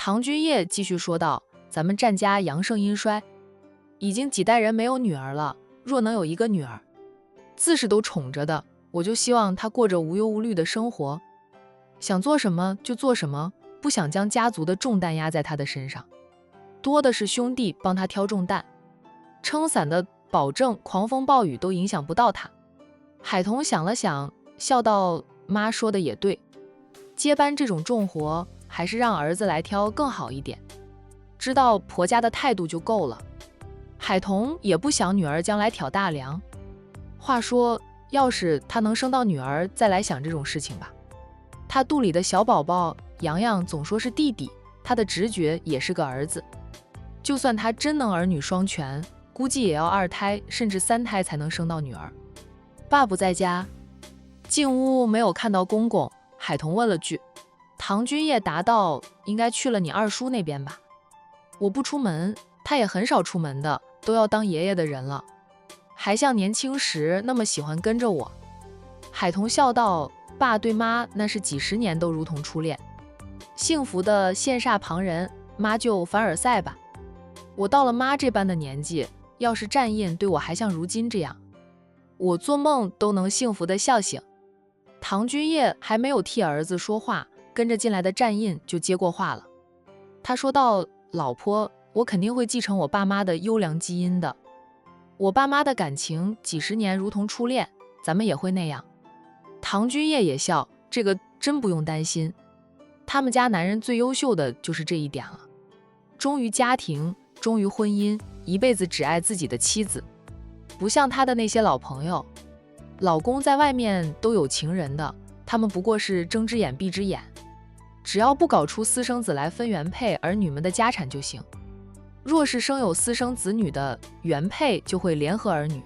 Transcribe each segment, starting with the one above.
唐君业继续说道：“咱们战家阳盛阴衰，已经几代人没有女儿了。若能有一个女儿，自是都宠着的，我就希望她过着无忧无虑的生活，想做什么就做什么，不想将家族的重担压在她的身上。多的是兄弟帮她挑重担，撑伞的保证狂风暴雨都影响不到她。”海童想了想，笑道：“妈说的也对，接班这种重活，还是让儿子来挑更好一点。知道婆家的态度就够了。”海童也不想女儿将来挑大梁。话说，要是他能生到女儿，再来想这种事情吧。他肚里的小宝宝洋洋总说是弟弟，他的直觉也是个儿子。就算他真能儿女双全，估计也要2胎甚至3胎才能生到女儿。爸不在家，进屋没有看到公公，海童问了句。唐君业答道：“应该去了你二叔那边吧。我不出门，他也很少出门的，都要当爷爷的人了，还像年轻时那么喜欢跟着我。”海童笑道：“爸对妈那是几10年都如同初恋，幸福的羡煞旁人，妈就凡尔赛吧。我到了妈这般的年纪，要是战印对我还像如今这样，我做梦都能幸福的笑醒。”唐君业还没有替儿子说话，跟着进来的战印就接过话了。他说道：“老婆，我肯定会继承我爸妈的优良基因的。我爸妈的感情几10年如同初恋，咱们也会那样。”唐君业也笑：“这个真不用担心，他们家男人最优秀的就是这一点了，忠于家庭，忠于婚姻，一辈子只爱自己的妻子，不像他的那些老朋友，老公在外面都有情人的，他们不过是睁只眼闭只眼，只要不搞出私生子来分原配儿女们的家产就行。若是生有私生子女的，原配就会联合儿女，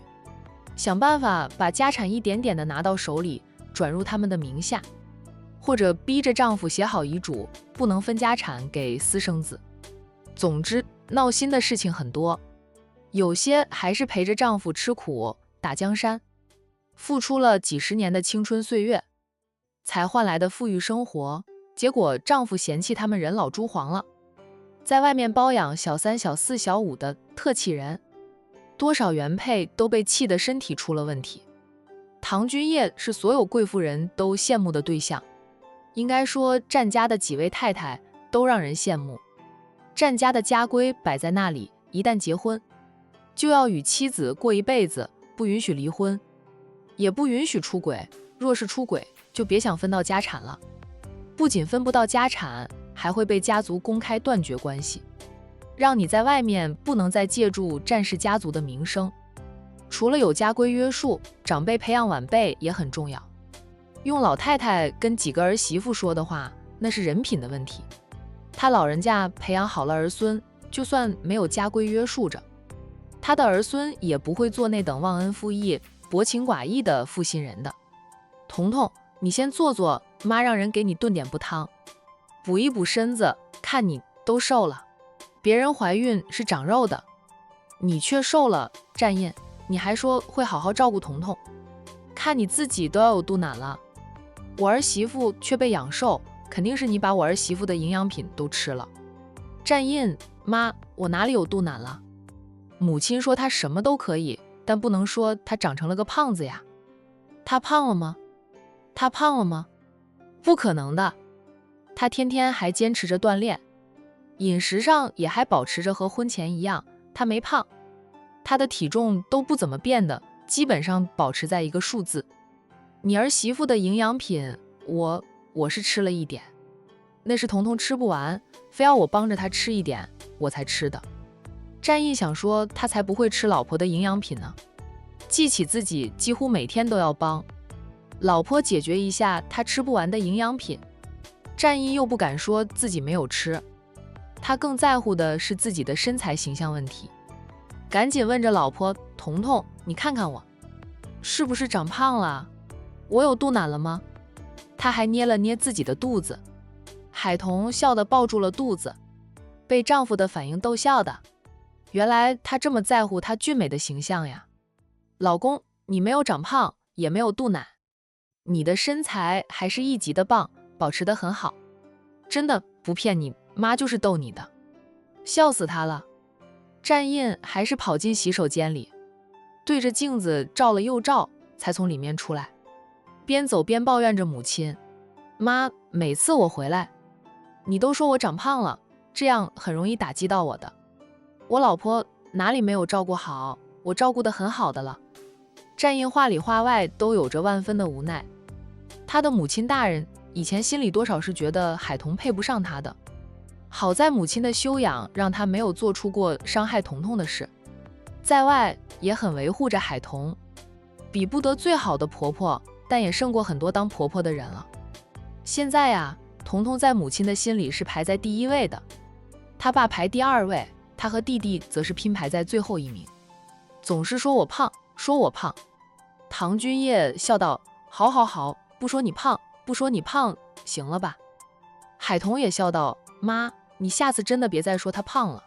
想办法把家产一点点的拿到手里，转入他们的名下，或者逼着丈夫写好遗嘱，不能分家产给私生子。总之，闹心的事情很多，有些还是陪着丈夫吃苦打江山，付出了几10年的青春岁月，才换来的富裕生活，结果丈夫嫌弃他们人老珠黄了，在外面包养小3、小4、小5的特气人，多少原配都被气得身体出了问题。唐君业是所有贵妇人都羡慕的对象，应该说战家的几位太太都让人羡慕。战家的家规摆在那里，一旦结婚，就要与妻子过一辈子，不允许离婚，也不允许出轨，若是出轨，就别想分到家产了。不仅分不到家产，还会被家族公开断绝关系，让你在外面不能再借助战氏家族的名声。除了有家规约束，长辈培养晚辈也很重要。用老太太跟几个儿媳妇说的话，那是人品的问题。他老人家培养好了儿孙，就算没有家规约束着，他的儿孙也不会做那等忘恩负义、薄情寡义的负心人的。彤彤，你先坐坐，妈让人给你炖点补汤，补一补身子，看你都瘦了。别人怀孕是长肉的，你却瘦了。战印，你还说会好好照顾彤彤，看你自己都要有肚腩了。我儿媳妇却被养瘦，肯定是你把我儿媳妇的营养品都吃了。战印，妈，我哪里有肚腩了？母亲说她什么都可以，但不能说她长成了个胖子呀。她胖了吗？她胖了吗？不可能的，她天天还坚持着锻炼，饮食上也还保持着和婚前一样，她没胖，她的体重都不怎么变的，基本上保持在一个数字。你儿媳妇的营养品，我是吃了一点，那是彤彤吃不完，非要我帮着她吃一点，我才吃的。战印想说，他才不会吃老婆的营养品呢，记起自己几乎每天都要帮老婆解决一下他吃不完的营养品。战印又不敢说自己没有吃，他更在乎的是自己的身材形象问题，赶紧问着老婆：“彤彤，你看看我，是不是长胖了？我有肚腩了吗？”他还捏了捏自己的肚子。海童笑得抱住了肚子，被丈夫的反应逗笑的。原来她这么在乎她俊美的形象呀。老公，你没有长胖，也没有肚腩，你的身材还是一级的棒，保持得很好，真的不骗你，妈就是逗你的。笑死他了。战印还是跑进洗手间里，对着镜子照了又照，才从里面出来，边走边抱怨着母亲：妈，每次我回来，你都说我长胖了，这样很容易打击到我的。我老婆哪里没有照顾好，我照顾得很好的了。战印话里话外都有着万分的无奈。他的母亲大人以前心里多少是觉得海童配不上他的，好在母亲的修养让他没有做出过伤害童童的事，在外也很维护着海童，比不得最好的婆婆，但也胜过很多当婆婆的人了。现在呀，童童在母亲的心里是排在第1位的，他爸排第2位，他和弟弟则是拼排在最后1名，总是说我胖，说我胖。唐君叶笑道：好好好，不说你胖，不说你胖，行了吧？海童也笑道：妈，你下次真的别再说他胖了，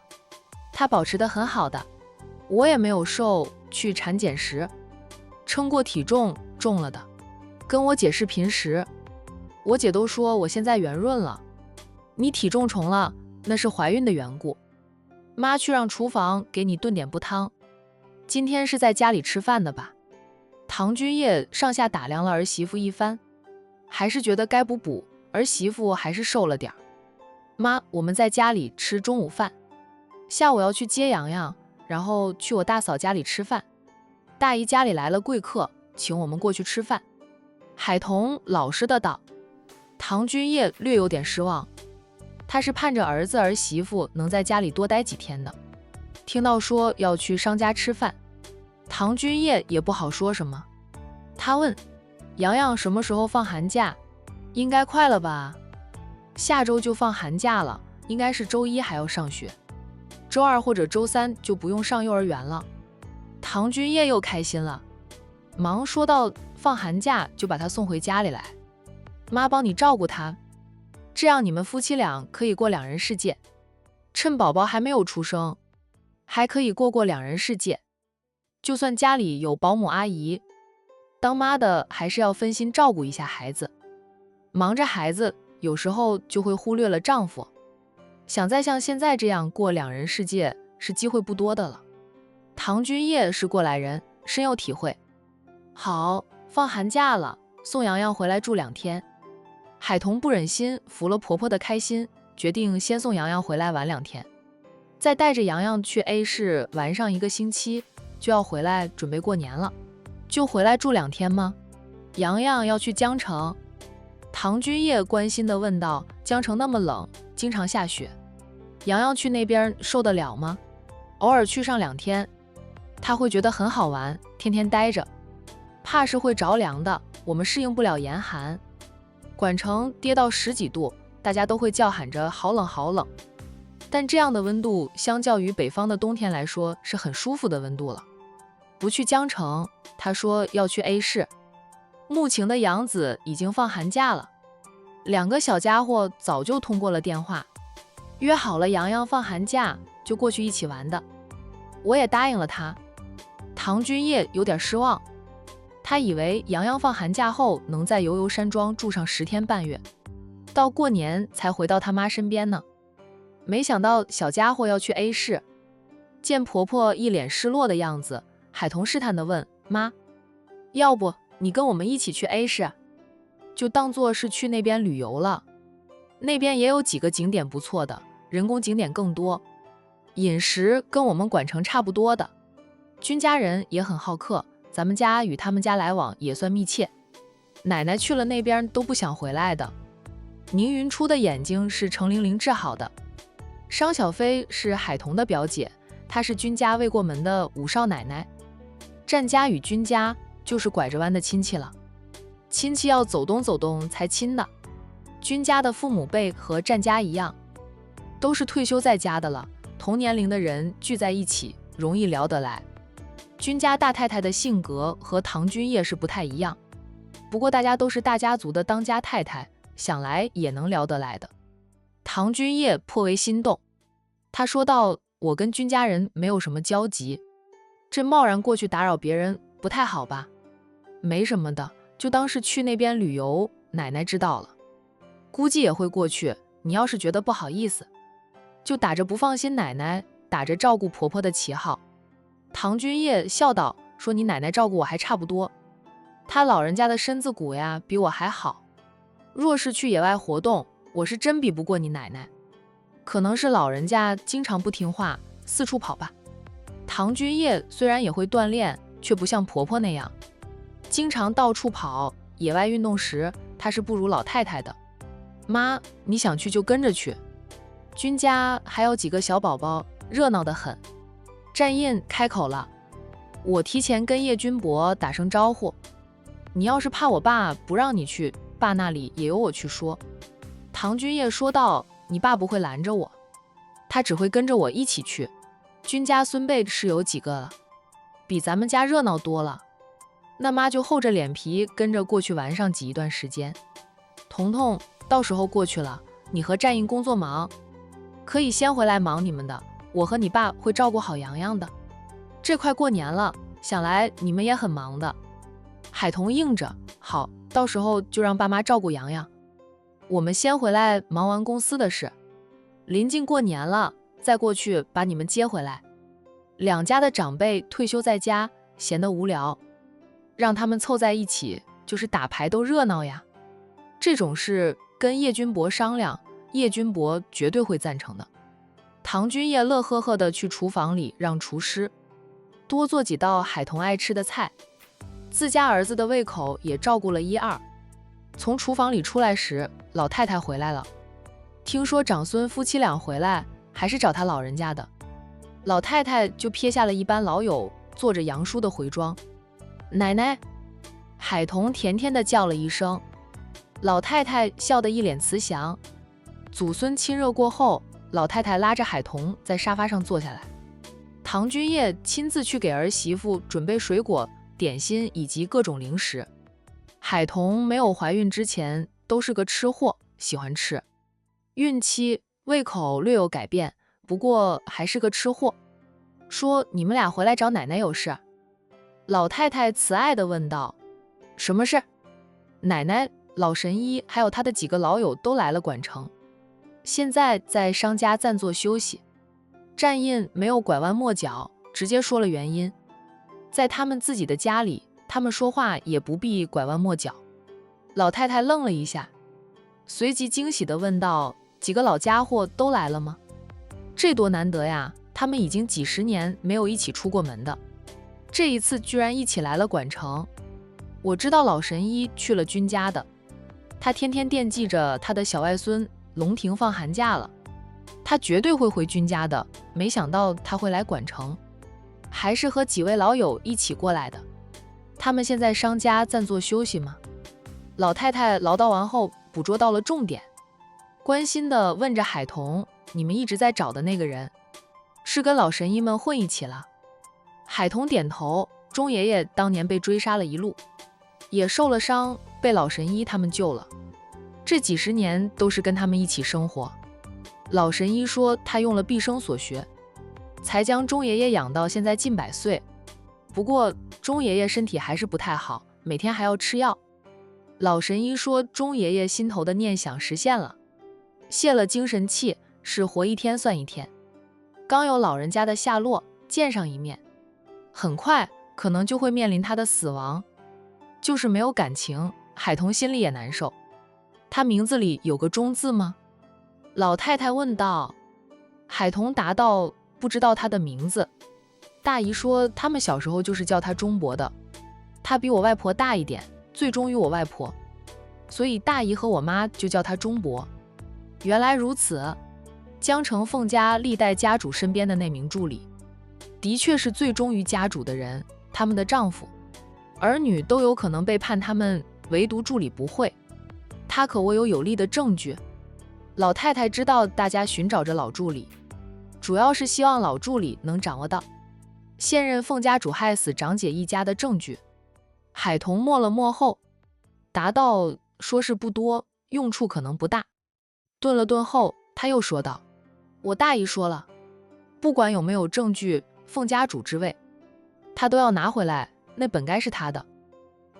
他保持得很好的，我也没有瘦，去产检时称过体重，重了的，跟我姐视频时，我姐都说我现在圆润了，你体重重了，那是怀孕的缘故。妈去让厨房给你炖点补汤，今天是在家里吃饭的吧？唐君叶上下打量了儿媳妇一番，还是觉得该补，儿媳妇还是瘦了点儿。妈，我们在家里吃中午饭，下午要去接洋洋，然后去我大嫂家里吃饭，大姨家里来了贵客，请我们过去吃饭。海童老实的道。唐君叶略有点失望，他是盼着儿子儿媳妇能在家里多待几天的，听到说要去商家吃饭，唐君叶也不好说什么。他问洋洋什么时候放寒假，应该快了吧？下周就放寒假了，应该是周1还要上学，周2或者周3就不用上幼儿园了。唐君叶又开心了，忙说到放寒假就把他送回家里来，妈帮你照顾他，这样你们夫妻俩可以过2人世界，趁宝宝还没有出生，还可以过2人世界。就算家里有保姆阿姨，当妈的还是要分心照顾一下孩子，忙着孩子，有时候就会忽略了丈夫。想再像现在这样过2人世界，是机会不多的了。唐君叶是过来人，深有体会。好，放寒假了，送洋洋回来住2天。海童不忍心服了婆婆的开心，决定先送洋洋回来玩2天，再带着洋洋去 A 市玩上1个星期，就要回来准备过年了。就回来住2天吗？洋洋要去江城。唐君叶关心地问道，江城那么冷，经常下雪，洋洋去那边受得了吗？偶尔去上2天，他会觉得很好玩，天天待着，怕是会着凉的，我们适应不了严寒。管城跌到10几度，大家都会叫喊着好冷好冷，但这样的温度相较于北方的冬天来说是很舒服的温度了。不去江城，他说要去 A 市。慕情的杨子已经放寒假了，2个小家伙早就通过了电话，约好了洋洋放寒假就过去一起玩的，我也答应了他。唐君叶有点失望，他以为洋洋放寒假后能在游游山庄住上10天半月，到过年才回到他妈身边呢。没想到小家伙要去 A 市，见婆婆一脸失落的样子，海童试探地问妈，要不你跟我们一起去 A 市，就当作是去那边旅游了，那边也有几个景点不错的，人工景点更多，饮食跟我们管城差不多的，君家人也很好客，咱们家与他们家来往也算密切，奶奶去了那边都不想回来的。宁云初的眼睛是程玲玲治好的，商小飞是海童的表姐，她是君家未过门的五少奶奶，战家与君家就是拐着弯的亲戚了，亲戚要走动走动才亲的。君家的父母辈和战家一样，都是退休在家的了，同年龄的人聚在一起容易聊得来。君家大太太的性格和唐君叶是不太一样，不过大家都是大家族的当家太太，想来也能聊得来的。唐君叶颇为心动，他说道，我跟君家人没有什么交集，这贸然过去打扰别人不太好吧？没什么的，就当是去那边旅游，奶奶知道了，估计也会过去，你要是觉得不好意思，就打着不放心奶奶，打着照顾婆婆的旗号。唐君业笑道，说你奶奶照顾我还差不多，她老人家的身子骨呀比我还好，若是去野外活动，我是真比不过你奶奶，可能是老人家经常不听话，四处跑吧。唐君业虽然也会锻炼，却不像婆婆那样经常到处跑，野外运动时她是不如老太太的。妈，你想去就跟着去，君家还有几个小宝宝，热闹得很。战印开口了，我提前跟叶君伯打声招呼，你要是怕我爸不让你去，爸那里也有我去说。唐君业说道，你爸不会拦着我，他只会跟着我一起去。君家孙辈是有几个了，比咱们家热闹多了，那妈就厚着脸皮跟着过去玩上挤一段时间。彤彤，到时候过去了，你和战印工作忙，可以先回来忙你们的，我和你爸会照顾好洋洋的。这快过年了，想来你们也很忙的。海彤应着，好，到时候就让爸妈照顾洋洋，我们先回来忙完公司的事，临近过年了，再过去把你们接回来。两家的长辈退休在家，闲得无聊，让他们凑在一起，就是打牌都热闹呀。这种事跟叶君伯商量，叶君伯绝对会赞成的。唐君业乐呵呵地去厨房里让厨师多做几道海彤爱吃的菜，自家儿子的胃口也照顾了一二。从厨房里出来时，老太太回来了，听说长孙夫妻俩回来，还是找他老人家的。老太太就撇下了一班老友，做着杨叔的回庄。奶奶，海彤甜甜地叫了一声，老太太笑得一脸慈祥。祖孙亲热过后，老太太拉着海彤在沙发上坐下来，唐君业亲自去给儿媳妇准备水果、点心以及各种零食。海彤没有怀孕之前都是个吃货，喜欢吃，孕期胃口略有改变，不过还是个吃货。说你们俩回来找奶奶有事？老太太慈爱地问道。什么事？奶奶、老神医还有他的几个老友都来了管城，现在在商家暂坐休息。战印没有拐弯抹角，直接说了原因。在他们自己的家里，他们说话也不必拐弯抹角。老太太愣了一下，随即惊喜地问道，几个老家伙都来了吗？这多难得呀，他们已经几十年没有一起出过门的，这一次居然一起来了管城。我知道老神医去了君家的，他天天惦记着他的小外孙龙庭放寒假了，他绝对会回君家的，没想到他会来管城，还是和几位老友一起过来的。他们现在商家暂坐休息吗？老太太唠叨完后捕捉到了重点，关心地问着海彤，你们一直在找的那个人是跟老神医们混一起了？海彤点头，钟爷爷当年被追杀了一路，也受了伤，被老神医他们救了，这几十年都是跟他们一起生活。老神医说他用了毕生所学，才将钟爷爷养到现在近100岁，不过钟爷爷身体还是不太好，每天还要吃药。老神医说钟爷爷心头的念想实现了，泄了精神气，是活一天算一天，刚有老人家的下落，见上一面，很快可能就会面临他的死亡。就是没有感情，海彤心里也难受。他名字里有个钟字吗？老太太问道。海彤答道，不知道他的名字，大姨说他们小时候就是叫他钟伯的，他比我外婆大一点，最忠于我外婆，所以大姨和我妈就叫他钟伯。原来如此，江城凤家历代家主身边的那名助理，的确是最忠于家主的人，他们的丈夫儿女都有可能背叛他们，唯独助理不会，他可握有有力的证据。老太太知道大家寻找着老助理，主要是希望老助理能掌握到现任凤家主害死长姐一家的证据。海彤默了默后答道，说是不多，用处可能不大。顿了顿后，他又说道，我大姨说了，不管有没有证据，凤家主之位他都要拿回来，那本该是他的。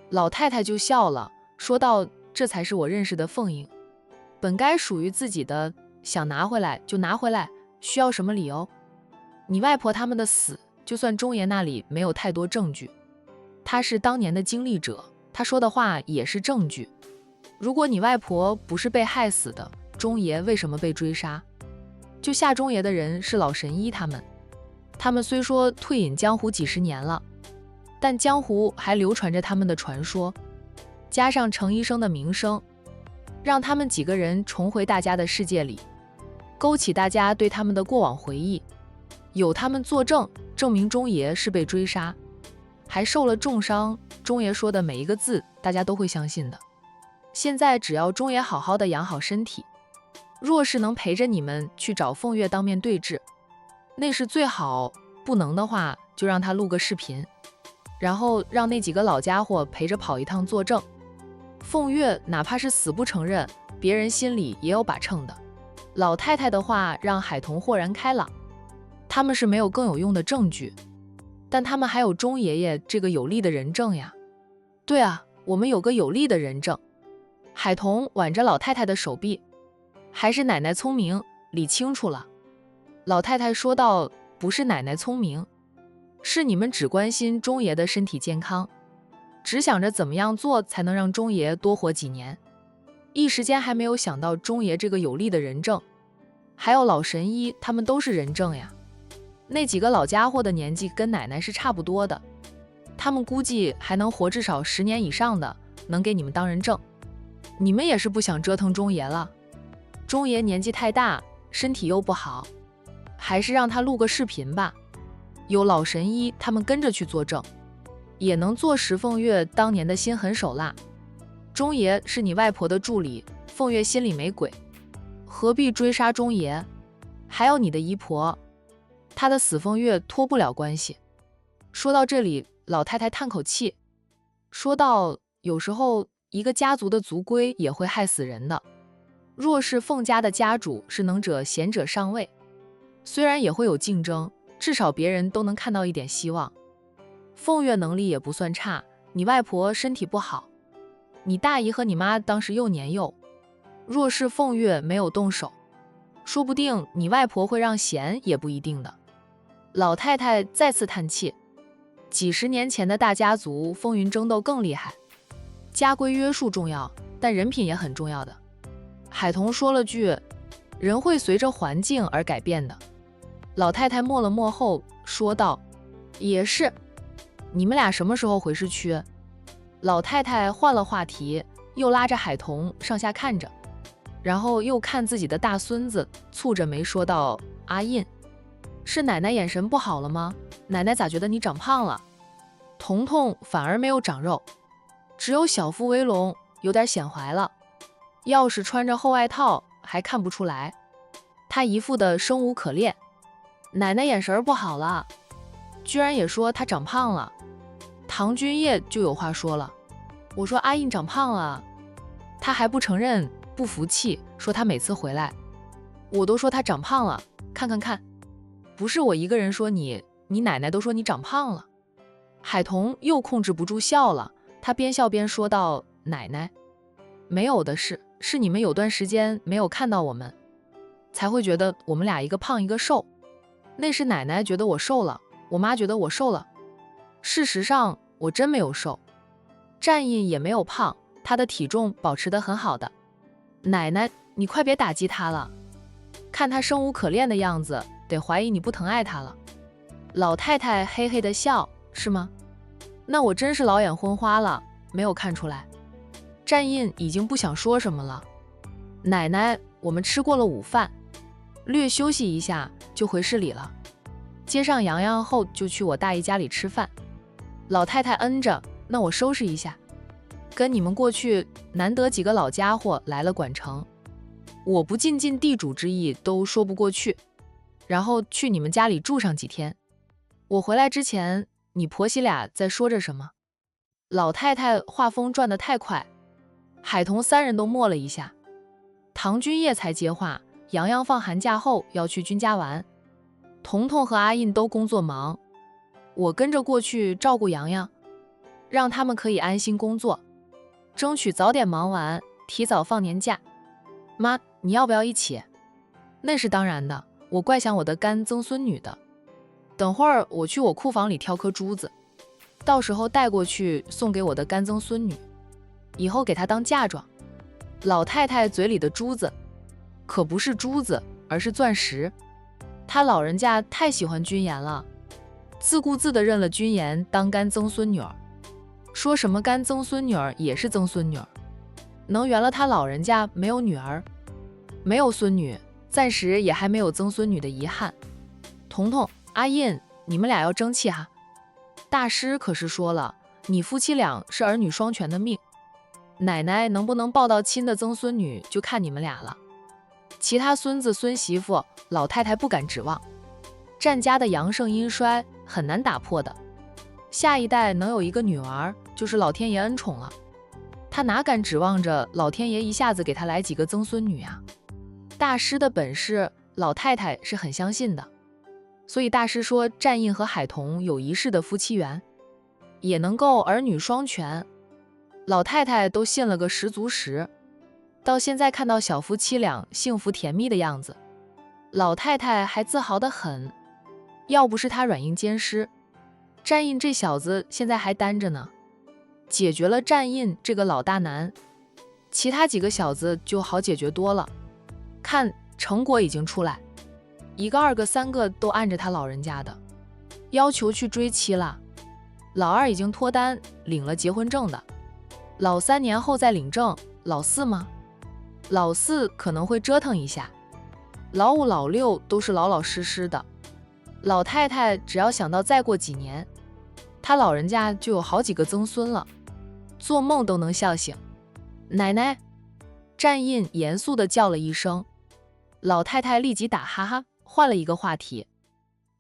老太太就笑了，说道，这才是我认识的凤英，本该属于自己的，想拿回来就拿回来，需要什么理由？你外婆他们的死，就算钟爷那里没有太多证据，他是当年的经历者，他说的话也是证据。如果你外婆不是被害死的，钟爷为什么被追杀？就吓钟爷的人是老神医他们虽说退隐江湖几十年了，但江湖还流传着他们的传说，加上程医生的名声，让他们几个人重回大家的世界里，勾起大家对他们的过往回忆。有他们作证，证明钟爷是被追杀，还受了重伤，钟爷说的每一个字，大家都会相信的。现在只要钟爷好好的养好身体，若是能陪着你们去找凤月当面对质，那是最好，不能的话就让他录个视频，然后让那几个老家伙陪着跑一趟作证。凤月哪怕是死不承认，别人心里也有把秤的。老太太的话让海童豁然开朗，他们是没有更有用的证据，但他们还有钟爷爷这个有力的人证呀。对啊，我们有个有力的人证。海童挽着老太太的手臂，还是奶奶聪明，理清楚了。老太太说道，不是奶奶聪明，是你们只关心钟爷的身体健康，只想着怎么样做才能让钟爷多活几年，一时间还没有想到钟爷这个有力的人证。还有老神医，他们都是人证呀。那几个老家伙的年纪跟奶奶是差不多的，他们估计还能活至少10年以上的，能给你们当人证。你们也是不想折腾钟爷了，钟爷年纪太大，身体又不好，还是让他录个视频吧，有老神医他们跟着去作证，也能坐实凤月当年的心狠手辣。钟爷是你外婆的助理，凤月心里没鬼，何必追杀钟爷？还有你的姨婆，她的死凤月脱不了关系。说到这里，老太太叹口气，说道，有时候一个家族的族规也会害死人的。若是凤家的家主是能者贤者上位，虽然也会有竞争，至少别人都能看到一点希望。凤月能力也不算差，你外婆身体不好，你大姨和你妈当时又年幼，若是凤月没有动手，说不定你外婆会让贤也不一定的。老太太再次叹气，几十年前的大家族风云争斗更厉害，家规约束重要，但人品也很重要的。海童说了句，人会随着环境而改变的。老太太默了默后说道，也是，你们俩什么时候回市区？老太太换了话题，又拉着海童上下看着，然后又看自己的大孙子，蹙着眉说道，阿印，是奶奶眼神不好了吗？奶奶咋觉得你长胖了？彤彤反而没有长肉，只有小腹微隆，有点显怀了，要是穿着厚外套还看不出来，她一副的生无可恋。奶奶眼神不好了，居然也说她长胖了。唐君夜就有话说了，我说阿印长胖了，她还不承认，不服气，说她每次回来我都说她长胖了，看，不是我一个人说你奶奶都说你长胖了。海童又控制不住笑了，他边笑边说道，奶奶没有的事，是你们有段时间没有看到我们，才会觉得我们俩一个胖一个瘦，那是奶奶觉得我瘦了，我妈觉得我瘦了，事实上我真没有瘦，战印也没有胖，她的体重保持得很好的。奶奶你快别打击她了，看她生无可恋的样子，得怀疑你不疼爱她了。老太太嘿嘿的笑，是吗？那我真是老眼昏花了，没有看出来。战印已经不想说什么了。奶奶，我们吃过了午饭，略休息一下就回市里了，接上洋洋后就去我大姨家里吃饭。老太太嗯着，那我收拾一下，跟你们过去，难得几个老家伙来了管城，我不尽地主之谊都说不过去，然后去你们家里住上几天。我回来之前，你婆媳俩在说着什么？老太太话锋转得太快，海童三人都默了一下。唐君夜才接话，洋洋放寒假后要去君家玩，彤彤和阿印都工作忙，我跟着过去照顾洋洋，让他们可以安心工作，争取早点忙完，提早放年假。妈，你要不要一起？那是当然的，我怪想我的干曾孙女的。等会儿我去我库房里挑颗珠子，到时候带过去送给我的干曾孙女，以后给她当嫁妆。老太太嘴里的珠子可不是珠子，而是钻石。她老人家太喜欢君妍了，自顾自地认了君妍当干曾孙女儿，说什么干曾孙女儿也是曾孙女儿，能圆了她老人家没有女儿，没有孙女，暂时也还没有曾孙女的遗憾。彤彤、阿印，你们俩要争气哈！大师可是说了，你夫妻俩是儿女双全的命，奶奶能不能抱到亲的曾孙女，就看你们俩了。其他孙子孙媳妇，老太太不敢指望。战家的阳盛阴衰很难打破的，下一代能有一个女儿，就是老天爷恩宠了。他哪敢指望着老天爷一下子给他来几个曾孙女啊？大师的本事，老太太是很相信的，所以大师说战印和海童有一世的夫妻缘，也能够儿女双全。老太太都信了个十足十，到现在看到小夫妻俩幸福甜蜜的样子，老太太还自豪得很。要不是她软硬兼施，战印这小子现在还单着呢。解决了战印这个老大难，其他几个小子就好解决多了。看成果已经出来，一个二个三个都按着他老人家的要求去追妻了。老二已经脱单领了结婚证的，老3年后再领证。老4吗？老4可能会折腾一下，老5老6都是老老实实的。老太太只要想到再过几年，她老人家就有好几个曾孙了，做梦都能笑醒。奶奶！战印严肃地叫了一声，老太太立即打哈哈，换了一个话题。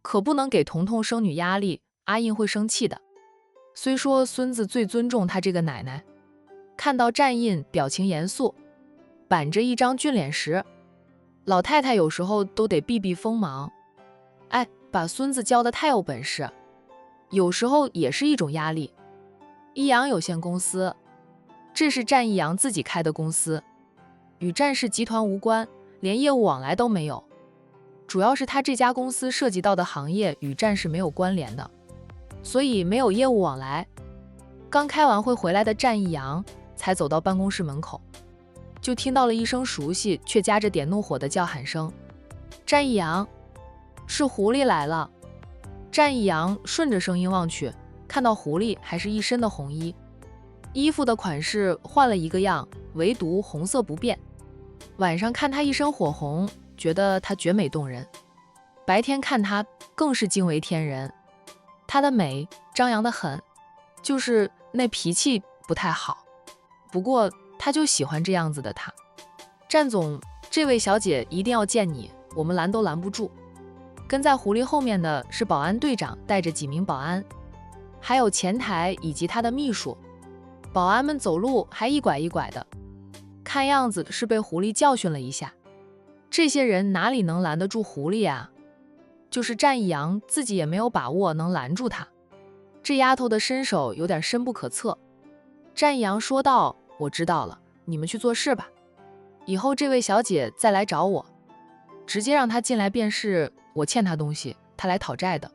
可不能给彤彤生女压力，阿印会生气的。虽说孙子最尊重他这个奶奶，看到战印表情严肃，板着一张俊脸时，老太太有时候都得避避锋芒。哎，把孙子教得太有本事，有时候也是一种压力。益阳有限公司，这是战益阳自己开的公司，与战氏集团无关，连业务往来都没有。主要是他这家公司涉及到的行业与战氏没有关联的，所以没有业务往来。刚开完会回来的战益阳才走到办公室门口，就听到了一声熟悉却夹着点怒火的叫喊声：战益阳！是狐狸来了。战益阳顺着声音望去，看到狐狸还是一身的红衣，衣服的款式换了一个样，唯独红色不变。晚上看他一身火红，觉得他绝美动人，白天看他更是惊为天人。他的美张扬得很，就是那脾气不太好，不过他就喜欢这样子的他。战总，这位小姐一定要见你，我们拦都拦不住。跟在狐狸后面的是保安队长带着几名保安，还有前台以及他的秘书。保安们走路还一拐一拐的，看样子是被狐狸教训了一下。这些人哪里能拦得住狐狸啊？就是战益阳自己也没有把握能拦住他。这丫头的身手有点深不可测。战益阳说道：我知道了，你们去做事吧，以后这位小姐再来找我，直接让她进来便是我欠她东西，她来讨债的。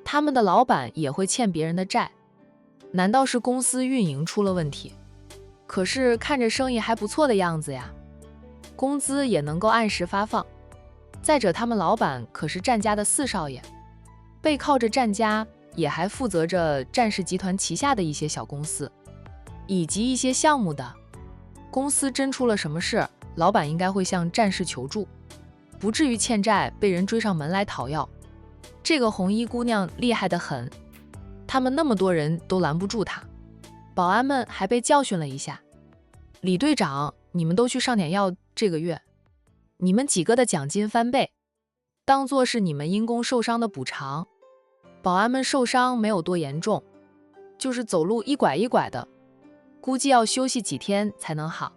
他们的老板也会欠别人的债，难道是公司运营出了问题？可是看着生意还不错的样子呀，工资也能够按时发放。再者他们老板可是战家的4少爷，背靠着战家，也还负责着战氏集团旗下的一些小公司以及一些项目的。公司真出了什么事，老板应该会向战氏求助，不至于欠债被人追上门来讨要。这个红衣姑娘厉害得很，他们那么多人都拦不住她。保安们还被教训了一下。李队长，你们都去上点药，这个月你们几个的奖金翻倍，当做是你们因公受伤的补偿。保安们受伤没有多严重，就是走路一拐一拐的，估计要休息几天才能好。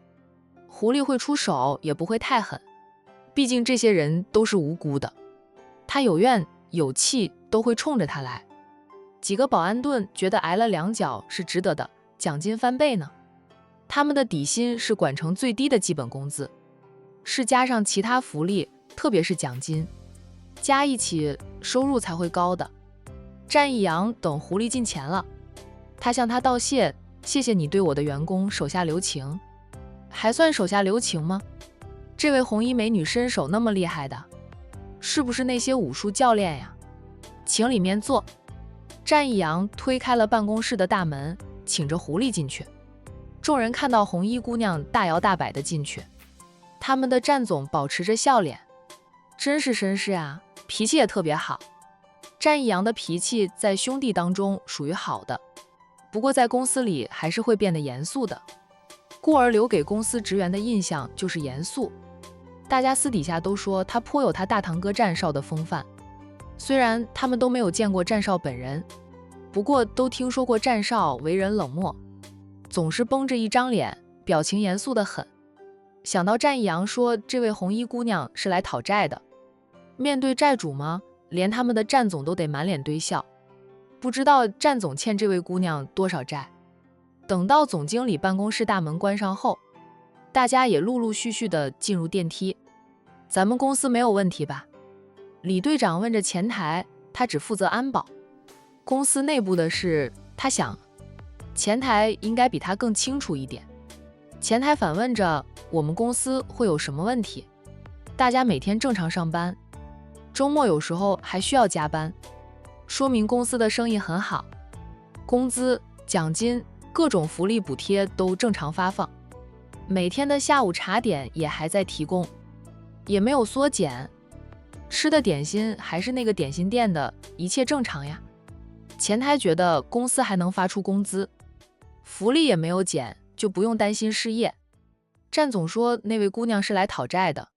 狐狸会出手也不会太狠，毕竟这些人都是无辜的，他有怨有气都会冲着他来。几个保安盾觉得挨了2脚是值得的，奖金翻倍呢。他们的底薪是管成最低的基本工资，是加上其他福利，特别是奖金。加一起收入才会高的。战一阳等狐狸进钱了，他向他道谢，谢谢你对我的员工手下留情。还算手下留情吗？这位红衣美女身手那么厉害的，是不是那些武术教练呀？请里面坐。战一阳推开了办公室的大门，请着狐狸进去。众人看到红衣姑娘大摇大摆地进去，他们的战总保持着笑脸，真是绅士啊，脾气也特别好。战一阳的脾气在兄弟当中属于好的，不过在公司里还是会变得严肃的，故而留给公司职员的印象就是严肃。大家私底下都说他颇有他大堂哥战少的风范，虽然他们都没有见过战少本人，不过都听说过战少为人冷漠，总是绷着一张脸，表情严肃得很。想到战一阳说这位红衣姑娘是来讨债的，面对债主吗？连他们的战总都得满脸堆笑。不知道战总欠这位姑娘多少债。等到总经理办公室大门关上后，大家也陆陆续续的进入电梯。咱们公司没有问题吧？李队长问着前台，他只负责安保，公司内部的事他想前台应该比他更清楚一点。前台反问着，我们公司会有什么问题？大家每天正常上班，周末有时候还需要加班，说明公司的生意很好，工资、奖金、各种福利补贴都正常发放，每天的下午茶点也还在提供，也没有缩减，吃的点心还是那个点心店的，一切正常呀。前台觉得公司还能发出工资，福利也没有减，就不用担心失业。战总说那位姑娘是来讨债的，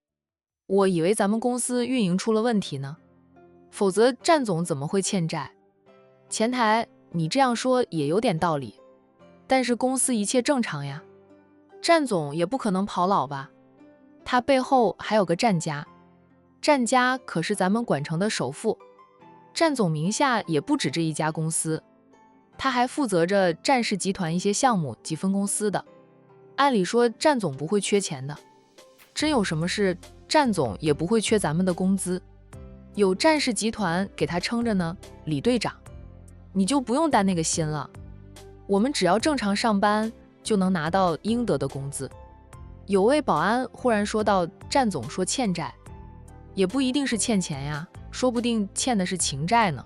我以为咱们公司运营出了问题呢，否则战总怎么会欠债？前台，你这样说也有点道理，但是公司一切正常呀，战总也不可能跑老吧？他背后还有个战家，战家可是咱们管城的首富，战总名下也不止这一家公司，他还负责着战氏集团一些项目及分公司的，按理说战总不会缺钱的，真有什么事，战总也不会缺咱们的工资，有战氏集团给他撑着呢。李队长，你就不用担那个心了，我们只要正常上班就能拿到应得的工资。有位保安忽然说到，战总说欠债，也不一定是欠钱呀，说不定欠的是情债呢。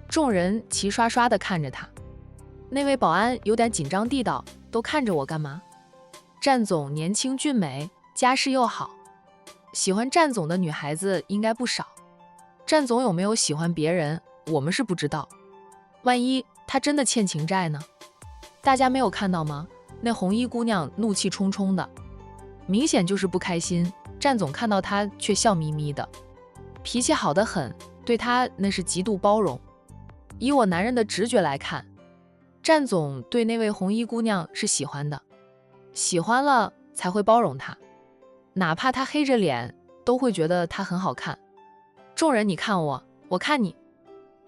众人齐刷刷地看着他，那位保安有点紧张地道，都看着我干嘛？战总年轻俊美，家世又好，喜欢战总的女孩子应该不少，战总有没有喜欢别人，我们是不知道，万一他真的欠情债呢？大家没有看到吗？那红衣姑娘怒气冲冲的，明显就是不开心，战总看到她却笑眯眯的，脾气好得很，对她那是极度包容。以我男人的直觉来看，战总对那位红衣姑娘是喜欢的，喜欢了才会包容她，哪怕她黑着脸都会觉得她很好看。众人你看我，我看你，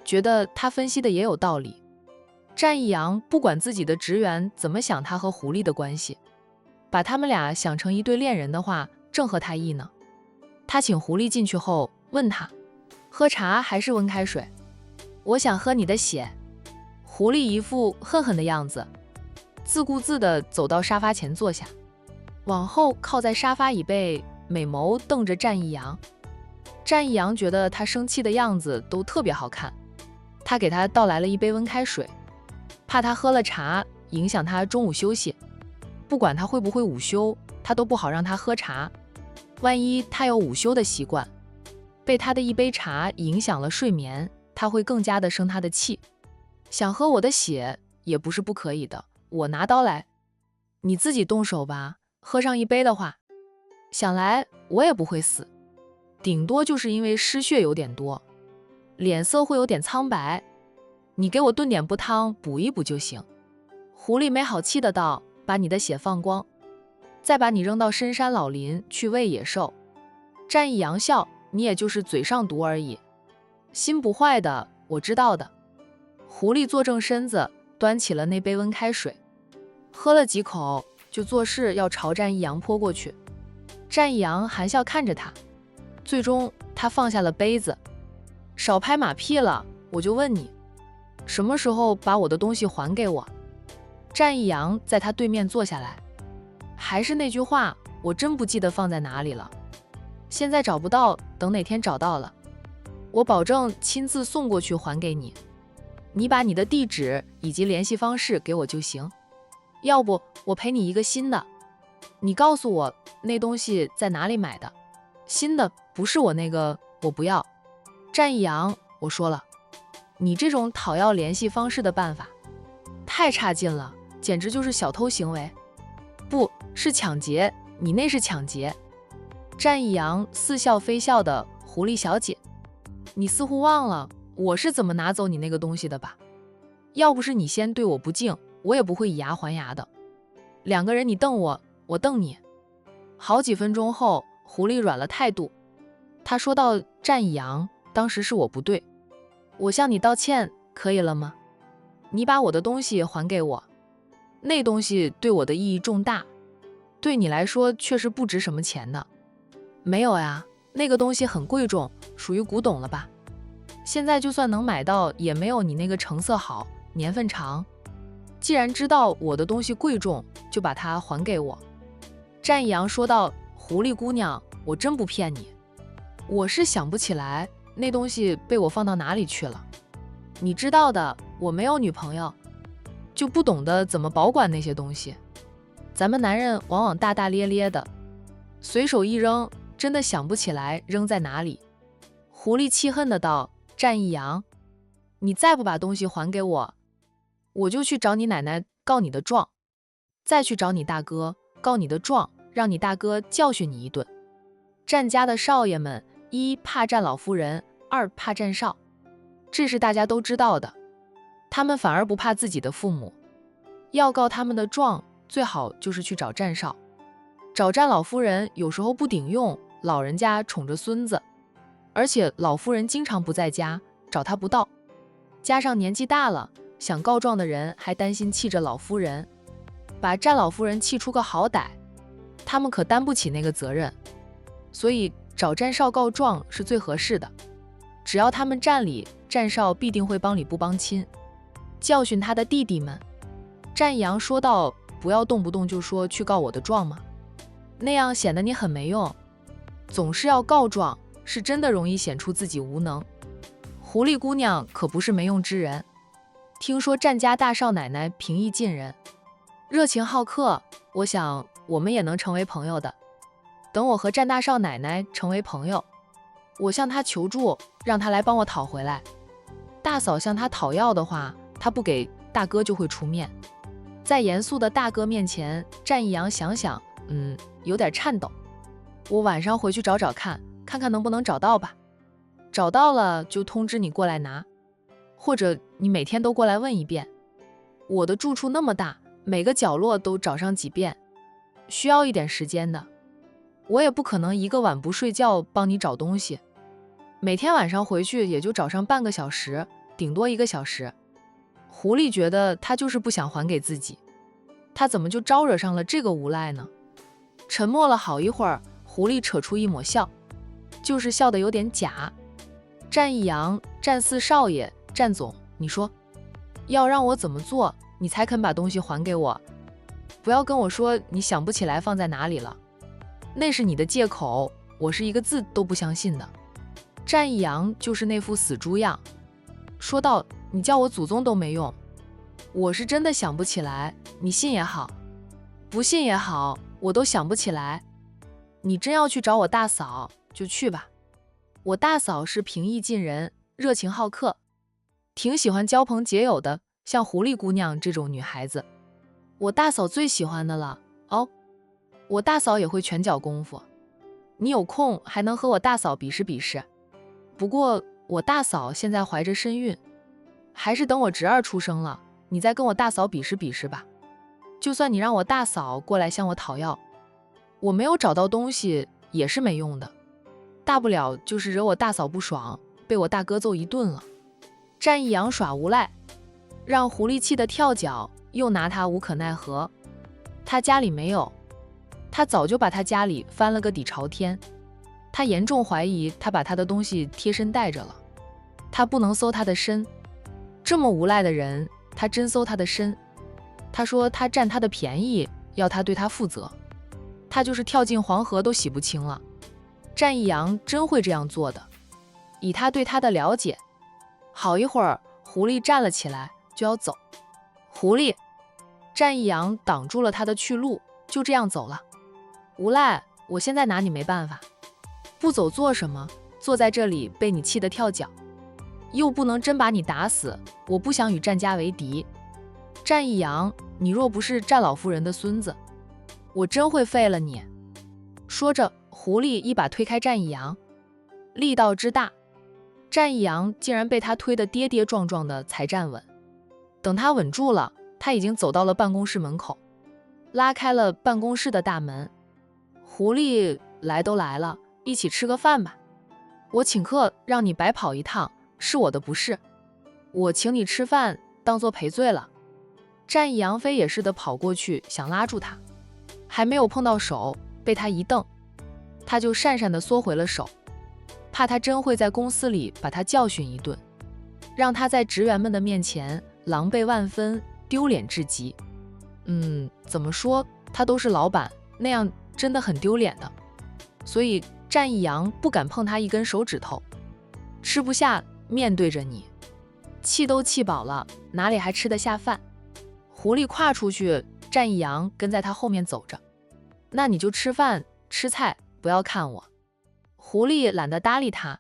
觉得他分析的也有道理。战一阳不管自己的职员怎么想他和狐狸的关系，把他们俩想成一对恋人的话，正合他意呢。他请狐狸进去后，问他喝茶还是温开水？我想喝你的血。狐狸一副恨恨的样子，自顾自地走到沙发前坐下，往后靠在沙发椅背，美眸瞪着战一阳。战一阳觉得他生气的样子都特别好看，他给他倒来了一杯温开水，怕他喝了茶影响他中午休息，不管他会不会午休，他都不好让他喝茶，万一他有午休的习惯，被他的一杯茶影响了睡眠，他会更加的生他的气。想喝我的血也不是不可以的，我拿刀来，你自己动手吧，喝上一杯的话，想来我也不会死，顶多就是因为失血有点多，脸色会有点苍白，你给我炖点补汤补一补就行。狐狸没好气的道，把你的血放光，再把你扔到深山老林去喂野兽。战一阳笑，你也就是嘴上毒而已，心不坏的，我知道的。狐狸坐正身子，端起了那杯温开水，喝了几口，就做事要朝战一阳泼过去。战一阳含笑看着他，最终他放下了杯子，少拍马屁了，我就问你，什么时候把我的东西还给我？战一阳在他对面坐下来，还是那句话，我真不记得放在哪里了，现在找不到，等哪天找到了，我保证亲自送过去还给你。你把你的地址以及联系方式给我就行，要不我赔你一个新的。你告诉我那东西在哪里买的，新的不是我那个，我不要。战一阳，我说了，你这种讨要联系方式的办法太差劲了，简直就是小偷行为，不是抢劫，你那是抢劫。战一阳似笑非笑的，狐狸小姐，你似乎忘了我是怎么拿走你那个东西的吧？要不是你先对我不敬，我也不会以牙还牙的。两个人你瞪我，我瞪你。好几分钟后，狐狸软了态度，他说道：战一阳，当时是我不对，我向你道歉，可以了吗？你把我的东西还给我，那东西对我的意义重大，对你来说确实不值什么钱的。没有呀，那个东西很贵重，属于古董了吧？现在就算能买到，也没有你那个成色好，年份长。既然知道我的东西贵重，就把它还给我。战一阳说道：狐狸姑娘，我真不骗你，我是想不起来那东西被我放到哪里去了。你知道的，我没有女朋友，就不懂得怎么保管那些东西。咱们男人往往大大咧咧的，随手一扔，真的想不起来扔在哪里。狐狸气恨的道：战一阳，你再不把东西还给我，我就去找你奶奶告你的状，再去找你大哥告你的状，让你大哥教训你一顿。战家的少爷们，一怕战老夫人，二怕战少，这是大家都知道的，他们反而不怕自己的父母。要告他们的状，最好就是去找战少。找战老夫人有时候不顶用，老人家宠着孙子，而且老夫人经常不在家，找他不到，加上年纪大了，想告状的人还担心气着老夫人，把战老夫人气出个好歹，他们可担不起那个责任，所以找战少告状是最合适的。只要他们占理，战少必定会帮理不帮亲，教训他的弟弟们。战阳说道：不要动不动就说去告我的状嘛，那样显得你很没用，总是要告状，是真的容易显出自己无能。狐狸姑娘可不是没用之人，听说战家大少奶奶平易近人，热情好客，我想我们也能成为朋友的。等我和战大少奶奶成为朋友，我向她求助，让她来帮我讨回来。大嫂向她讨要的话，她不给，大哥就会出面。在严肃的大哥面前，战一阳想想，有点颤抖。我晚上回去找找看，看看能不能找到吧。找到了就通知你过来拿，或者你每天都过来问一遍。我的住处那么大，每个角落都找上几遍，需要一点时间的。我也不可能一个晚不睡觉帮你找东西，每天晚上回去也就找上半个小时，顶多1个小时。狐狸觉得他就是不想还给自己，他怎么就招惹上了这个无赖呢？沉默了好一会儿，狐狸扯出一抹笑，就是笑得有点假。战一阳，战四少爷，战总，你说要让我怎么做你才肯把东西还给我？不要跟我说你想不起来放在哪里了，那是你的借口，我是一个字都不相信的。战一阳就是那副死猪样，说道：你叫我祖宗都没用，我是真的想不起来，你信也好，不信也好，我都想不起来。你真要去找我大嫂就去吧，我大嫂是平易近人，热情好客，挺喜欢交朋结友的，像狐狸姑娘这种女孩子，我大嫂最喜欢的了。哦，我大嫂也会拳脚功夫，你有空还能和我大嫂比试比试。不过我大嫂现在怀着身孕，还是等我侄儿出生了，你再跟我大嫂比试比试吧。就算你让我大嫂过来向我讨要，我没有找到东西也是没用的，大不了就是惹我大嫂不爽，被我大哥揍一顿了。战一阳耍无赖，让狐狸气得跳脚，又拿他无可奈何。他家里没有，他早就把他家里翻了个底朝天。他严重怀疑他把他的东西贴身带着了，他不能搜他的身。这么无赖的人，他真搜他的身。他说他占他的便宜，要他对他负责。他就是跳进黄河都洗不清了。战一阳真会这样做的，以他对他的了解。好一会儿，狐狸站了起来，就要走。狐狸，战一阳挡住了他的去路，就这样走了。无赖，我现在拿你没办法。不走做什么？坐在这里被你气得跳脚，又不能真把你打死。我不想与战家为敌。战一阳，你若不是战老夫人的孙子，我真会废了你。说着，狐狸一把推开战一阳，力道之大，战一阳竟然被他推得跌跌撞撞的才站稳。等他稳住了，他已经走到了办公室门口，拉开了办公室的大门。狐狸，来都来了，一起吃个饭吧。我请客，让你白跑一趟，是我的不是。我请你吃饭，当作赔罪了。战一阳飞也似的跑过去，想拉住他，还没有碰到手，被他一瞪，他就讪讪地缩回了手，怕他真会在公司里把他教训一顿，让他在职员们的面前狼狈万分，丢脸至极。怎么说，他都是老板，那样真的很丢脸的。所以战一阳不敢碰他一根手指头。吃不下，面对着你，气都气饱了，哪里还吃得下饭？狐狸跨出去，战一阳跟在他后面走着。那你就吃饭吃菜，不要看我。狐狸懒得搭理他。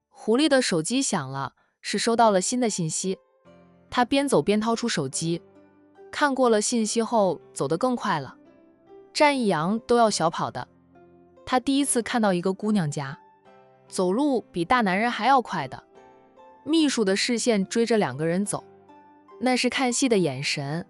狐狸的手机响了，是收到了新的信息。他边走边掏出手机，看过了信息后走得更快了。战一阳都要小跑的。他第一次看到一个姑娘家走路比大男人还要快的。秘书的视线追着两个人走，那是看戏的眼神。